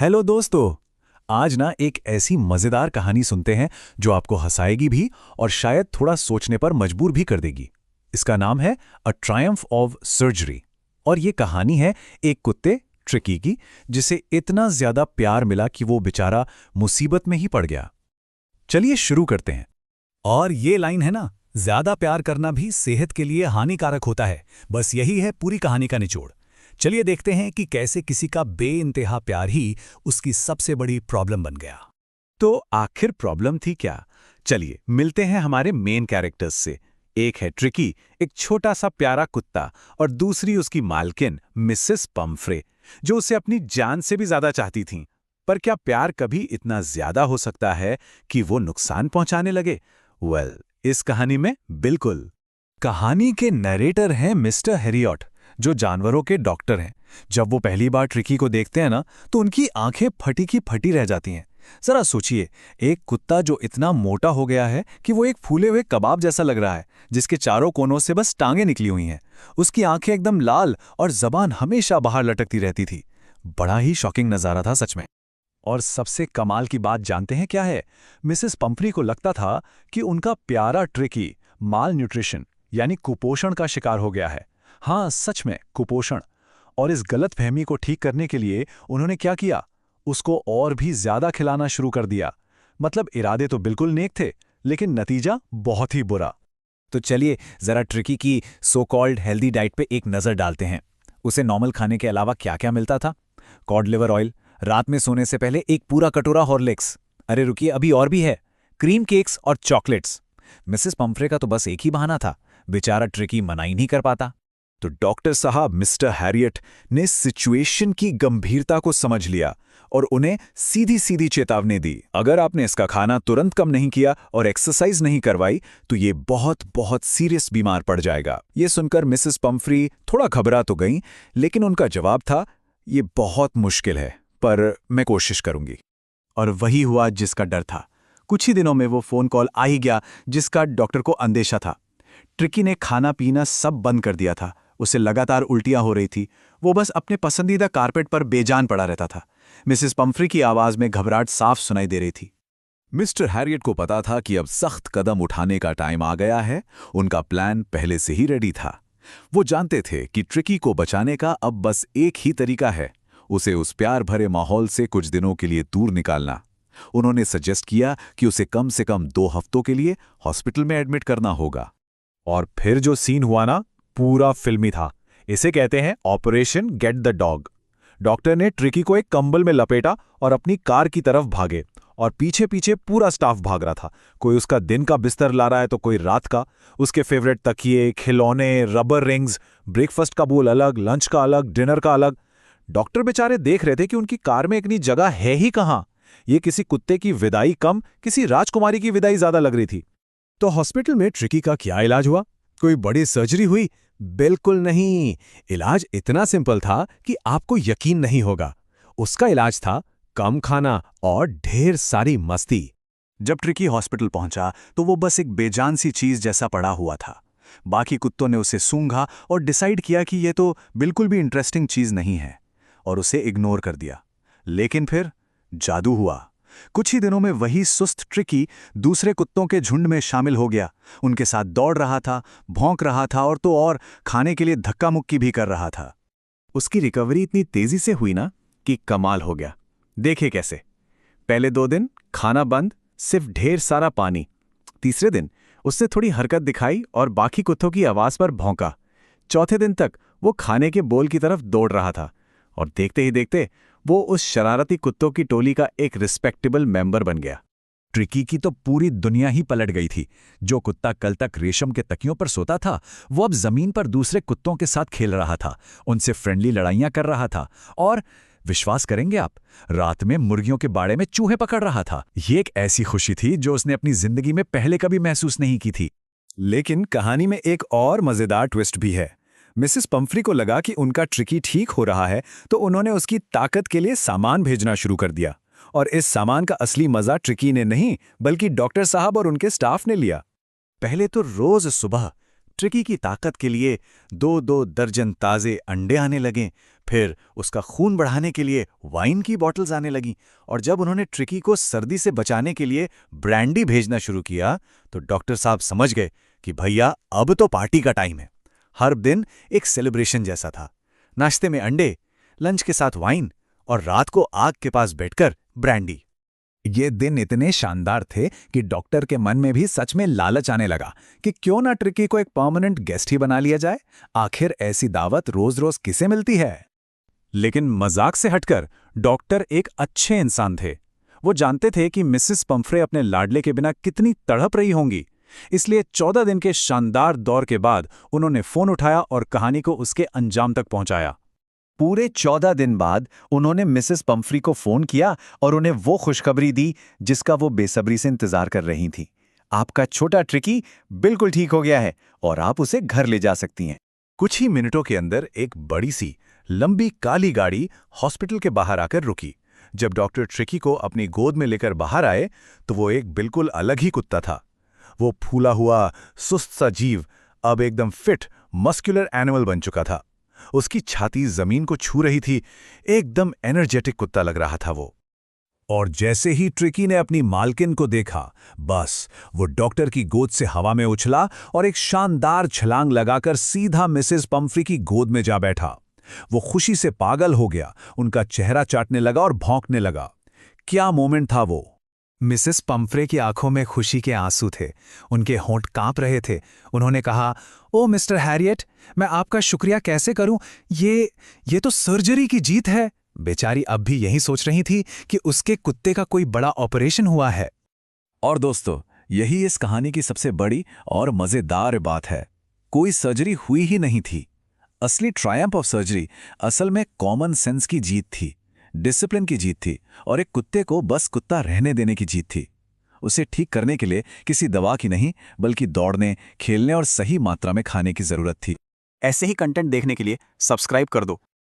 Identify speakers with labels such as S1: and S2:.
S1: Hello दोस्तों। आज ना एक ऐसी मजेदार कहानी सुनते हैं जो आपको हंसाएगी भी और शायद थोड़ा सोचने पर मजबूर भी कर देगी। इसका नाम है अ ट्रायम्फ ऑफ सर्जरी। और ये कहानी है एक कुत्ते ट्रिकी की, जिसे इतना ज्यादा प्यार मिला कि वो बेचारा मुसीबत में ही पड़ गया। चलिए शुरू करते हैं।
S2: और ये लाइन है ना, ज्यादा प्यार करना भी सेहत के लिए हानिकारक होता है। बस यही है पूरी कहानी का निचोड़। चलिए देखते हैं कि कैसे किसी का बेइंतहा प्यार ही उसकी सबसे बड़ी प्रॉब्लम बन गया।
S1: तो आखिर प्रॉब्लम थी क्या? चलिए मिलते हैं हमारे मेन कैरेक्टर्स से। एक है ट्रिकी, एक छोटा सा प्यारा कुत्ता, और दूसरी उसकी मालकिन मिसेस पम्फ्रे, जो उसे अपनी जान से भी ज्यादा चाहती थीं। पर क्या प्यार कभी इतना ज्यादा हो सकता है कि वो नुकसान पहुंचाने लगे? इस कहानी में बिल्कुल। कहानी के नरेटर हैं मिस्टर हेरियट, जो जानवरों के डॉक्टर हैं। जब वो पहली बार ट्रिकी को देखते हैं ना, तो उनकी आंखें फटी की फटी रह जाती हैं। जरा सोचिए, एक कुत्ता जो इतना मोटा हो गया है कि वो एक फूले हुए कबाब जैसा लग रहा है, जिसके चारों कोनों से बस टांगें निकली हुई हैं। उसकी आंखें एकदम लाल और जबान हमेशा बाहर लटकती रहती थी। बड़ा ही शॉकिंग नजारा था सच में। और सबसे कमाल की बात जानते हैं क्या है? मिसेस पंफ्री को लगता था कि उनका प्यारा ट्रिकी माल न्यूट्रिशन यानी कुपोषण का शिकार हो गया है। हाँ, सच में कुपोषण। और इस गलतफहमी को ठीक करने के लिए उन्होंने क्या किया? उसको और भी ज्यादा खिलाना शुरू कर दिया। मतलब इरादे तो बिल्कुल नेक थे, लेकिन नतीजा बहुत ही बुरा।
S2: तो चलिए जरा ट्रिकी की सो कॉल्ड हेल्दी डाइट पे एक नजर डालते हैं। उसे नॉर्मल खाने के अलावा क्या क्या मिलता था? कॉड लिवर ऑयल, रात में सोने से पहले एक पूरा कटोरा हॉर्लिक्स, अरे रुकिए अभी और भी है, क्रीम केक्स और चॉकलेट्स। मिसेस पंफ्रे का तो बस एक ही बहाना था, बेचारा ट्रिकी मना ही नहीं कर पाता।
S1: तो डॉक्टर साहब मिस्टर हैरियट ने सिचुएशन की गंभीरता को समझ लिया और उन्हें सीधी सीधी चेतावनी दी, अगर आपने इसका खाना तुरंत कम नहीं किया और एक्सरसाइज नहीं करवाई तो ये बहुत बहुत सीरियस बीमार पड़ जाएगा। ये सुनकर मिसेस पम्फ्री थोड़ा घबरा तो गईं, लेकिन उनका जवाब था, ये बहुत मुश्किल है, पर मैं कोशिश करूंगी। और वही हुआ जिसका डर था। कुछ ही दिनों में वो फोन कॉल आ ही गया जिसका डॉक्टर को अंदेशा था। ट्रिकी ने खाना पीना सब बंद कर दिया था। उसे लगातार उल्टियां हो रही थी। वो बस अपने पसंदीदा कारपेट पर बेजान पड़ा रहता था। मिसेस पम्फ्री की आवाज में घबराहट साफ सुनाई दे रही थी। मिस्टर हैरियट को पता था कि अब सख्त कदम उठाने का टाइम आ गया है। उनका प्लान पहले से ही रेडी था। वो जानते थे कि ट्रिकी को बचाने का अब बस एक ही तरीका है, उसे उस प्यार भरे माहौल से कुछ दिनों के लिए दूर निकालना। उन्होंने सजेस्ट किया कि उसे कम से कम 2 हफ्तों के लिए हॉस्पिटल में एडमिट करना होगा। और फिर जो सीन हुआ ना, पूरा फिल्मी था। इसे कहते हैं operation get the dog. Doctor ने ट्रिकी को एक कंबल में लपेटा और अपनी कार की तरफ भागे, और पीछे पीछे पूरा स्टाफ भाग रहा था। कोई उसका दिन का बिस्तर ला रहा है तो कोई रात का। उसके फेवरेट तकिए, खिलौने, रबर रिंग्स, ब्रेकफास्ट का बोल अलग, लंच का अलग, डिनर का अलग। डॉक्टर बेचारे देख रहे थे कि उनकी कार में इतनी जगह है ही कहां। ये किसी कुत्ते की विदाई कम, किसी राजकुमारी की विदाई ज्यादा लग रही थी। तो हॉस्पिटल में ट्रिकी का क्या इलाज हुआ? कोई बड़ी सर्जरी हुई? बिल्कुल नहीं। इलाज इतना सिंपल था कि आपको यकीन नहीं होगा। उसका इलाज था कम खाना और ढेर सारी मस्ती। जब ट्रिकी हॉस्पिटल पहुंचा तो वो बस एक बेजान सी चीज जैसा पड़ा हुआ था। बाकी कुत्तों ने उसे सूंघा और डिसाइड किया कि ये तो बिल्कुल भी इंटरेस्टिंग चीज नहीं है, और उसे इग्नोर कर दिया। लेकिन फिर जादू हुआ। कुछ ही दिनों में वही सुस्त ट्रिकी दूसरे कुत्तों के झुंड में शामिल हो गया। उनके साथ दौड़ रहा था, भौंक रहा था, और तो और खाने के लिए धक्का मुक्की भी कर रहा था। उसकी रिकवरी इतनी तेजी से हुई ना कि कमाल हो गया। देखे कैसे? पहले 2 दिन खाना बंद, सिर्फ ढेर सारा पानी। तीसरे दिन उससे थोड़ी हरकत दिखाई और बाकी कुत्तों की आवाज पर भौंका। चौथे दिन तक वो खाने के बोल की तरफ दौड़ रहा था, और देखते ही देखते वो उस शरारती कुत्तों की टोली का एक रिस्पेक्टेबल मेंबर बन गया। ट्रिकी की तो पूरी दुनिया ही पलट गई थी। जो कुत्ता कल तक रेशम के तकियों पर सोता था, वो अब जमीन पर दूसरे कुत्तों के साथ खेल रहा था, उनसे फ्रेंडली लड़ाइयां कर रहा था, और विश्वास करेंगे आप, रात में मुर्गियों के बाड़े में चूहे पकड़ रहा था। ये एक ऐसी खुशी थी जो उसने अपनी जिंदगी में पहले कभी महसूस नहीं की थी। लेकिन कहानी में एक और मजेदार ट्विस्ट भी है। मिसेस पम्फ्री को लगा कि उनका ट्रिकी ठीक हो रहा है, तो उन्होंने उसकी ताकत के लिए सामान भेजना शुरू कर दिया। और इस सामान का असली मजा ट्रिकी ने नहीं, बल्कि डॉक्टर साहब और उनके स्टाफ ने लिया। पहले तो रोज सुबह ट्रिकी की ताकत के लिए 2-2 दर्जन ताजे अंडे आने लगे।
S2: फिर उसका खून बढ़ाने के लिए वाइन की बॉटल्स आने लगी, और जब उन्होंने ट्रिकी को सर्दी से बचाने के लिए ब्रांडी भेजना शुरू किया तो डॉक्टर साहब समझ गए कि भैया अब तो पार्टी का टाइम है। हर दिन एक सेलिब्रेशन जैसा था। नाश्ते में अंडे, लंच के साथ वाइन और रात को आग के पास बैठकर ब्रांडी।
S1: ये दिन इतने शानदार थे कि डॉक्टर के मन में भी सच में लालच आने लगा कि क्यों ना ट्रिकी को एक परमानेंट गेस्ट ही बना लिया जाए। आखिर ऐसी दावत रोज-रोज किसे मिलती है? लेकिन मजाक से हटकर डॉक्टर एक अच्छे इंसान थे। वो जानते थे कि मिसेस पंफ्रे अपने लाडले के बिना कितनी तड़प रही होंगी। इसलिए 14 दिन के शानदार दौर के बाद उन्होंने फोन उठाया और कहानी को उसके अंजाम तक पहुंचाया।
S2: पूरे 14 दिन बाद उन्होंने मिसेस पंफ्री को फोन किया और उन्हें वो खुशखबरी दी जिसका वो बेसब्री से इंतजार कर रही थी। आपका छोटा ट्रिकी बिल्कुल ठीक हो गया है और आप उसे घर ले जा सकती हैं।
S1: कुछ ही मिनटों के अंदर एक बड़ी सी लंबी काली गाड़ी हॉस्पिटल के बाहर आकर रुकी। जब डॉक्टर ट्रिकी को अपनी गोद में लेकर बाहर आए तो वो एक बिल्कुल अलग ही कुत्ता था। वो फूला हुआ, सुस्त सा जीव अब एकदम फिट, मस्कुलर एनिमल बन चुका था। उसकी छाती जमीन को छू रही थी। एकदम एनर्जेटिक कुत्ता लग रहा था वो। और जैसे ही ट्रिकी ने अपनी मालकिन को देखा, बस वो डॉक्टर की गोद से हवा में उछला और एक शानदार छलांग लगाकर सीधा मिसेस पंफ्री की गोद में जा बैठा। वो खुशी से पागल हो गया, उनका चेहरा चाटने लगा और भौंकने लगा। क्या मोमेंट था वो!
S2: मिसेस पंफ्रे की आंखों में खुशी के आंसू थे, उनके होंठ कांप रहे थे। उन्होंने कहा, ओ मिस्टर हैरियट, मैं आपका शुक्रिया कैसे करूं? ये तो सर्जरी की जीत है। बेचारी अब भी यही सोच रही थी कि उसके कुत्ते का कोई बड़ा ऑपरेशन हुआ है।
S1: और दोस्तों, यही इस कहानी की सबसे बड़ी और मजेदार बात है। कोई सर्जरी हुई ही नहीं थी। असली ट्रायम्फ ऑफ सर्जरी असल में कॉमन सेंस की जीत थी, डिसिप्लिन की जीत थी और एक कुत्ते को बस कुत्ता रहने देने की जीत थी। उसे ठीक करने के लिए किसी दवा की नहीं, बल्कि दौड़ने, खेलने और सही मात्रा में खाने की जरूरत थी।
S2: ऐसे ही कंटेंट देखने के लिए सब्सक्राइब कर दो